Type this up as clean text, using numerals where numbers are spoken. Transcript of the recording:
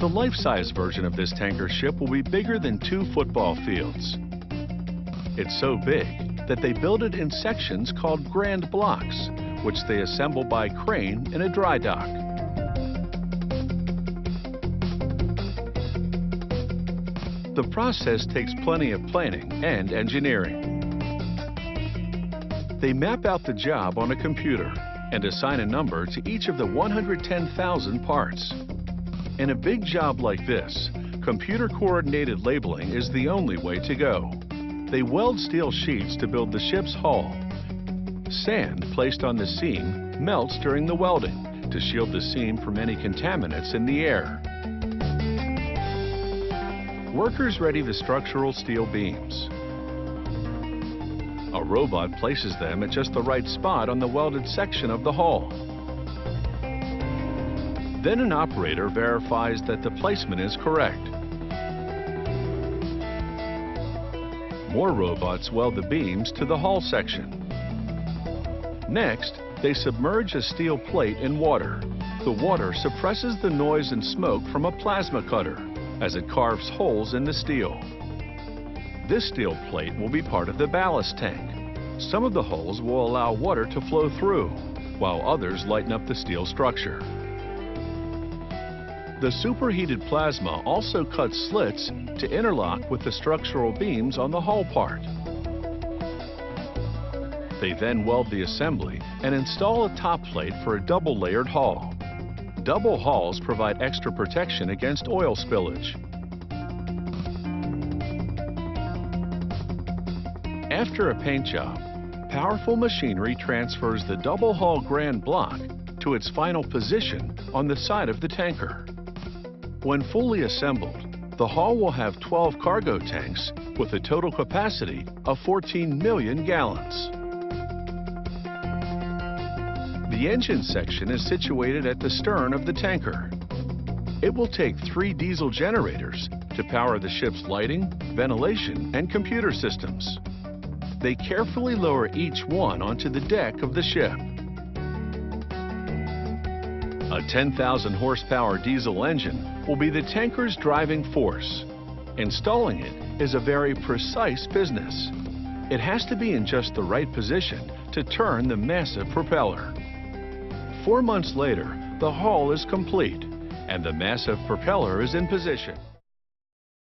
The life-size version of this tanker ship will be bigger than 2 football fields. It's so big that they build it in sections called grand blocks, which they assemble by crane in a dry dock. The process takes plenty of planning and engineering. They map out the job on a computer and assign a number to each of the 110,000 parts. In a big job like this, computer-coordinated labeling is the only way to go. They weld steel sheets to build the ship's hull. Sand placed on the seam melts during the welding to shield the seam from any contaminants in the air. Workers ready the structural steel beams. A robot places them at just the right spot on the welded section of the hull. Then an operator verifies that the placement is correct. More robots weld the beams to the hull section. Next, they submerge a steel plate in water. The water suppresses the noise and smoke from a plasma cutter as it carves holes in the steel. This steel plate will be part of the ballast tank. Some of the holes will allow water to flow through, while others lighten up the steel structure. The superheated plasma also cuts slits to interlock with the structural beams on the hull part. They then weld the assembly and install a top plate for a double-layered hull. Double hulls provide extra protection against oil spillage. After a paint job, powerful machinery transfers the double hull grand block to its final position on the side of the tanker. When fully assembled, the hull will have 12 cargo tanks with a total capacity of 14 million gallons. The engine section is situated at the stern of the tanker. It will take 3 diesel generators to power the ship's lighting, ventilation, and computer systems. They carefully lower each one onto the deck of the ship. A 10,000 horsepower diesel engine will be the tanker's driving force. Installing it is a very precise business. It has to be in just the right position to turn the massive propeller. 4 months later, the hull is complete and the massive propeller is in position.